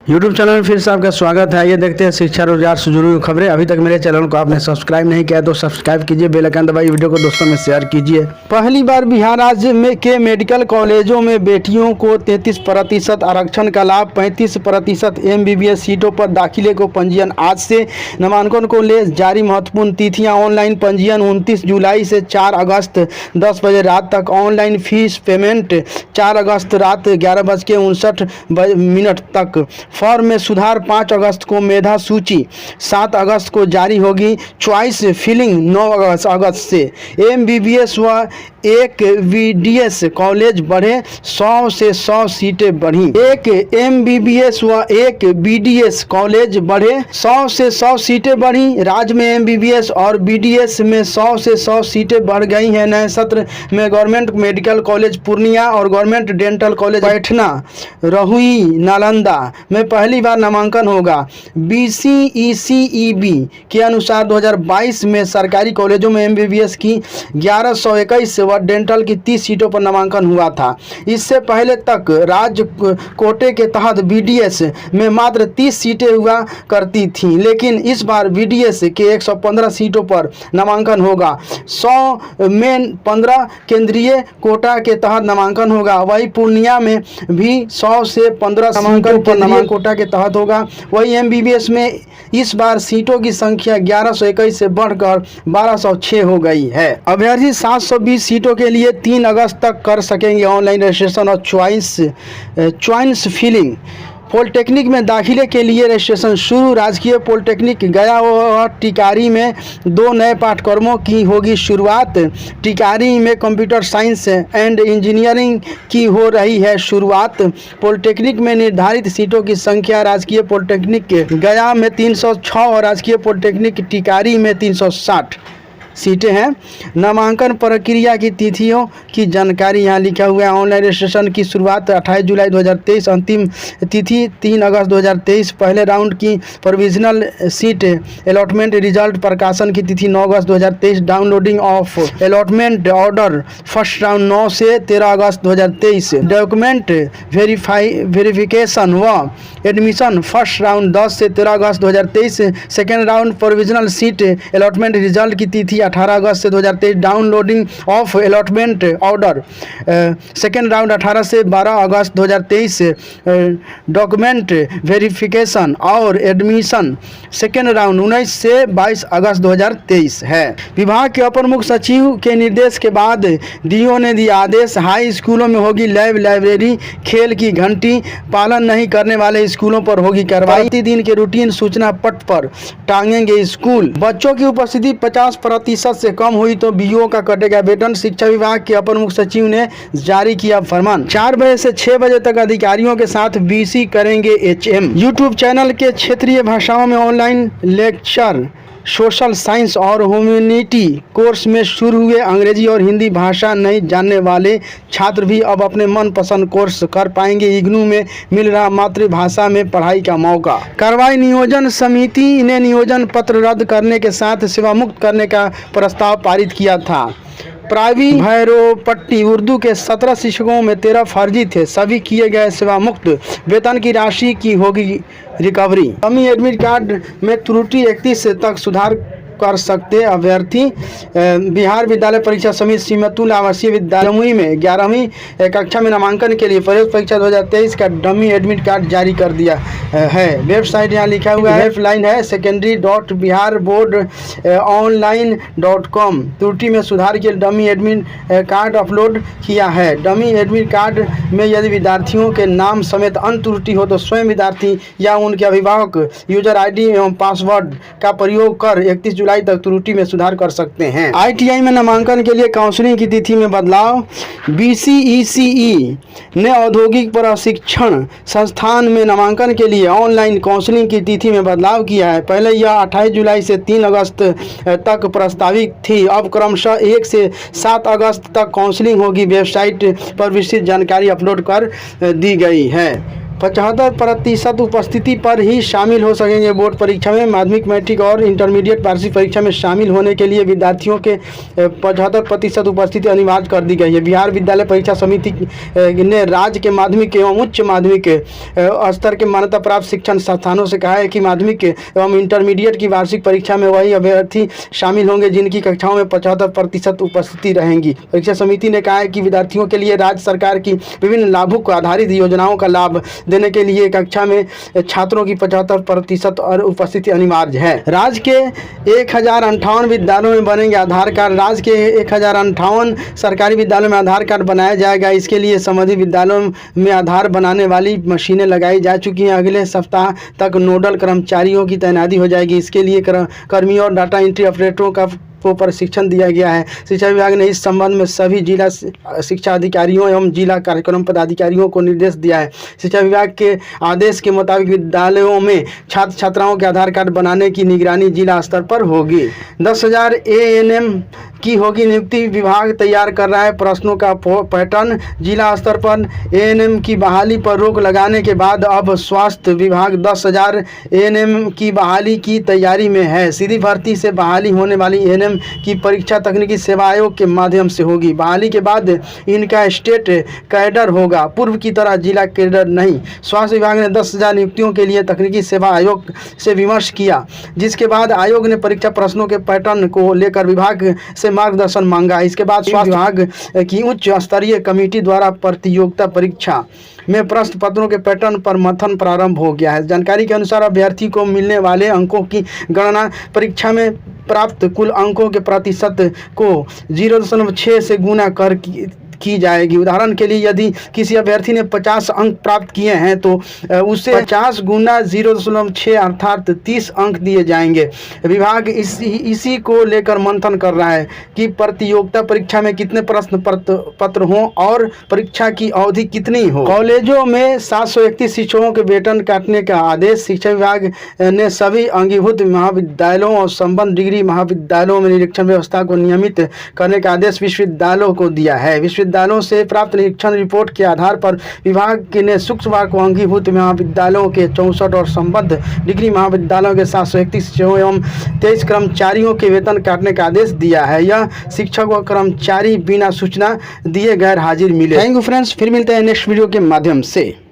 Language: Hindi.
यूट्यूब चैनल में फिर से आपका स्वागत है। ये देखते हैं शिक्षा रोजगार से जुड़ी हुई खबरें। अभी तक मेरे चैनल को आपने सब्सक्राइब नहीं किया तो सब्सक्राइब कीजिए, बेल आइकन दबाइए, वीडियो को दोस्तों में शेयर कीजिए। पहली बार बिहार राज्य में के मेडिकल कॉलेजों में बेटियों को 33% आरक्षण का लाभ। 35% MBBS सीटों पर दाखिले को पंजीयन आज से। नामांकन को ले जारी महत्वपूर्ण तिथियाँ। ऑनलाइन पंजीयन 29 जुलाई से 4 अगस्त 10 बजे रात तक। ऑनलाइन फीस पेमेंट 4 अगस्त रात 11:59 तक। फॉर्म में सुधार 5 अगस्त को। मेधा सूची 7 अगस्त को जारी होगी। चॉइस फिलिंग 9 अगस्त से। MBBS व एक VDS कॉलेज बढ़े, 100 से 100 सीटें बढ़ी। एक MBBS व एक BDS कॉलेज बढ़े, 100 से 100 सीटें बढ़ी। राज्य में MBBS और BDS में 100 से 100 सीटें बढ़ गई हैं। नए सत्र में गवर्नमेंट मेडिकल कॉलेज पूर्णिया और government dental college Paithna, Rahui, Nalanda में पहली बार नामांकन होगा। BCECEB के अनुसार 2022 में सरकारी कॉलेजों में MBBS की 1121 व डेंटल की 30 सीटों पर नामांकन हुआ था। इससे पहले तक राज्य कोटे के तहत BDS में मात्र 30 सीटें हुआ करती थीं, लेकिन इस बार BDS के 115 सीटों पर नामांकन होगा। 100 में 15 केंद्रीय कोटा के तहत नामांकन होगा। वही पूर्णिया में भी 100 से 15 नामांकन केंद्रीय कोटा के तहत होगा। वही MBBS में इस बार सीटों की संख्या 1121 से बढ़कर 1206 हो गई है। अभ्यर्थी 720 सीटों के लिए 3 अगस्त तक कर सकेंगे ऑनलाइन रजिस्ट्रेशन और चॉइस फिलिंग। पॉलिटेक्निक में दाखिले के लिए रजिस्ट्रेशन शुरू। राजकीय पॉलिटेक्निक गया और टिकारी में 2 नए पाठ्यक्रमों की होगी शुरुआत। टिकारी में कंप्यूटर साइंस एंड इंजीनियरिंग की हो रही है शुरुआत। पॉलिटेक्निक में निर्धारित सीटों की संख्या राजकीय पॉलिटेक्निक गया में 306 और राजकीय पॉलिटेक्निक टिकारी में 360 सीटें हैं। नामांकन प्रक्रिया की तिथियों की जानकारी यहाँ लिखा हुआ है। ऑनलाइन रजिस्ट्रेशन की शुरुआत 28 जुलाई 2023, अंतिम तिथि 3 अगस्त 2023। पहले राउंड की प्रोविजनल सीट अलॉटमेंट रिजल्ट प्रकाशन की तिथि 9 अगस्त 2023। Downloading of allotment order first round 9 से 13 अगस्त 2023। डॉक्यूमेंट वेरिफिकेशन व एडमिशन फर्स्ट राउंड 10 से 13 अगस्त 2023। Second round provisional seat allotment result की तिथि 18 अगस्त से 2023। Downloading of allotment order second round 18 से 12 अगस्त 2023। डॉक्यूमेंट वेरिफिकेशन और एडमिशन सेकेंड राउंड 19 से 22 अगस्त 2023 है। विभाग के अपर मुख्य सचिव के निर्देश के बाद DO ने दिया आदेश। हाई स्कूलों में होगी लैब, लाइब्रेरी, खेल की घंटी। पालन नहीं करने वाले स्कूलों पर होगी कार्रवाई। प्रतिदिन के रूटीन सूचना पट पर टांगेंगे स्कूल। बच्चों की उपस्थिति 50% से कम हुई तो BO का कटेगा वेतन। शिक्षा विभाग के अपर मुख्य सचिव ने जारी किया फरमान। 4 बजे से 6 बजे तक अधिकारियों के साथ BC करेंगे HM। यूट्यूब चैनल के क्षेत्रीय भाषाओं में ऑनलाइन लेक्चर सोशल साइंस और ह्यूमैनिटी कोर्स में शुरू हुए। अंग्रेजी और हिंदी भाषा नहीं जानने वाले छात्र भी अब अपने मनपसंद कोर्स कर पाएंगे। इग्नू में मिल रहा मातृभाषा में पढ़ाई का मौका। कार्रवाई नियोजन समिति ने नियोजन पत्र रद्द करने के साथ सेवा मुक्त करने का प्रस्ताव पारित किया था। प्रावी भैरोपट्टी उर्दू के 17 शिक्षकों में 13 फर्जी थे, सभी किए गए सेवा मुक्त। वेतन की राशि की होगी रिकवरी। डमी एडमिट कार्ड में त्रुटि 31 तक सुधार कर सकते अभ्यर्थी। बिहार विद्यालय परीक्षा समिति सीमतुल आवासीय विद्यालय में 11वीं कक्षा में नामांकन के लिए प्रवेश परीक्षा 2023 का डमी एडमिट कार्ड जारी कर दिया है। वेबसाइट यहाँ लिखा हुआ है, हेल्पलाइन है secondary.biharboardonline.com। त्रुटि में सुधार के लिए डमी एडमिट कार्ड अपलोड किया है। डमी एडमिट कार्ड में यदि विद्यार्थियों के नाम समेत अन्य त्रुटि हो तो स्वयं विद्यार्थी या उनके अभिभावक यूजर ID एवं पासवर्ड का प्रयोग कर 31 जुलाई तक त्रुटि में सुधार कर सकते हैं। ITI में नामांकन के लिए काउंसलिंग की तिथि में बदलाव। BCECE ने औद्योगिक प्रशिक्षण संस्थान में नामांकन के लिए ऑनलाइन काउंसलिंग की तिथि में बदलाव किया है। पहले यह 28 जुलाई से 3 अगस्त तक प्रस्तावित थी, अब क्रमशः 1 से 7 अगस्त तक काउंसलिंग होगी। वेबसाइट पर विस्तृत जानकारी अपलोड कर दी गई है। 75% उपस्थिति पर ही शामिल हो सकेंगे बोर्ड परीक्षा में। माध्यमिक, मैट्रिक और इंटरमीडिएट वार्षिक परीक्षा में शामिल होने के लिए विद्यार्थियों के 75% उपस्थिति अनिवार्य कर दी गई है। बिहार विद्यालय परीक्षा समिति ने राज्य के माध्यमिक एवं उच्च माध्यमिक स्तर के मान्यता प्राप्त शिक्षण संस्थानों से कहा है कि माध्यमिक एवं इंटरमीडिएट की वार्षिक परीक्षा में वही अभ्यर्थी शामिल होंगे जिनकी कक्षाओं में 75% उपस्थिति रहेंगी। परीक्षा समिति ने कहा है कि विद्यार्थियों के लिए राज्य सरकार की विभिन्न लाभों को आधारित योजनाओं का लाभ देने के लिए कक्षा में छात्रों की 75% और उपस्थिति अनिवार्य है। राज्य के 1058 विद्यालयों में बनेंगे आधार कार्ड। राज्य के 1058 सरकारी विद्यालयों में आधार कार्ड बनाया जाएगा। इसके लिए संबंधित विद्यालयों में आधार बनाने वाली मशीनें लगाई जा चुकी हैं। अगले सप्ताह तक नोडल कर्मचारियों की तैनाती हो जाएगी। इसके लिए कर्मियों और डाटा एंट्री ऑपरेटरों को प्रशिक्षण दिया गया है। शिक्षा विभाग ने इस संबंध में सभी जिला शिक्षा अधिकारियों एवं जिला कार्यक्रम पदाधिकारियों को निर्देश दिया है। शिक्षा विभाग के आदेश के मुताबिक विद्यालयों में छात्र छात्राओं के आधार कार्ड बनाने की निगरानी जिला स्तर पर होगी। 10,000 ANM की होगी नियुक्ति। विभाग तैयार कर रहा है प्रश्नों का पैटर्न। जिला स्तर पर ANM की बहाली पर रोक लगाने के बाद अब स्वास्थ्य विभाग 10,000 ANM की बहाली की तैयारी में है। सीधी भर्ती से बहाली होने वाली ANM की परीक्षा तकनीकी सेवा आयोग के माध्यम से होगी। बहाली के बाद इनका स्टेट कैडर होगा, पूर्व की तरह जिला कैडर नहीं। स्वास्थ्य विभाग ने 10,000 नियुक्तियों के लिए तकनीकी सेवा आयोग से विमर्श किया, जिसके बाद आयोग ने परीक्षा प्रश्नों के पैटर्न को लेकर विभाग से मार्गदर्शन मांगा। इसके बाद स्वास्थ्य विभाग की उच्च स्तरीय कमेटी द्वारा प्रतियोगिता परीक्षा में प्रश्न पत्रों के पैटर्न पर मंथन प्रारंभ हो गया है। जानकारी के अनुसार अभ्यर्थी को मिलने वाले अंकों की गणना परीक्षा में प्राप्त कुल अंकों के प्रतिशत को 0.6 से गुना कर की जाएगी। उदाहरण के लिए यदि किसी अभ्यर्थी ने 50 अंक प्राप्त किए हैं तो उसे 50 गुना 0.6 अर्थात 30 अंक दिए जाएंगे। विभाग इसी को लेकर मंथन कर रहा है कि प्रतियोगिता परीक्षा में कितने प्रश्न पत्र हों और परीक्षा की अवधि कितनी हो। कॉलेजों में 731 शिक्षकों के वेतन काटने का आदेश। शिक्षा विभाग ने सभी अंगीभूत महाविद्यालयों और संबद्ध डिग्री महाविद्यालयों में निरीक्षण व्यवस्था को नियमित करने का आदेश विश्वविद्यालयों को दिया है। विश्वविद्यालयों से प्राप्त निरीक्षण रिपोर्ट के आधार पर विभाग ने शुक्रवार को अंगीभूत महाविद्यालयों के 64 और संबद्ध डिग्री महाविद्यालयों के 731 शिक्षकों एवं 23 कर्मचारियों के वेतन काटने का आदेश दिया है। यह शिक्षक व कर्मचारी बिना सूचना दिए गैर हाजिर मिले। थैंक यू फ्रेंड्स, फिर मिलते हैं नेक्स्ट वीडियो के माध्यम से।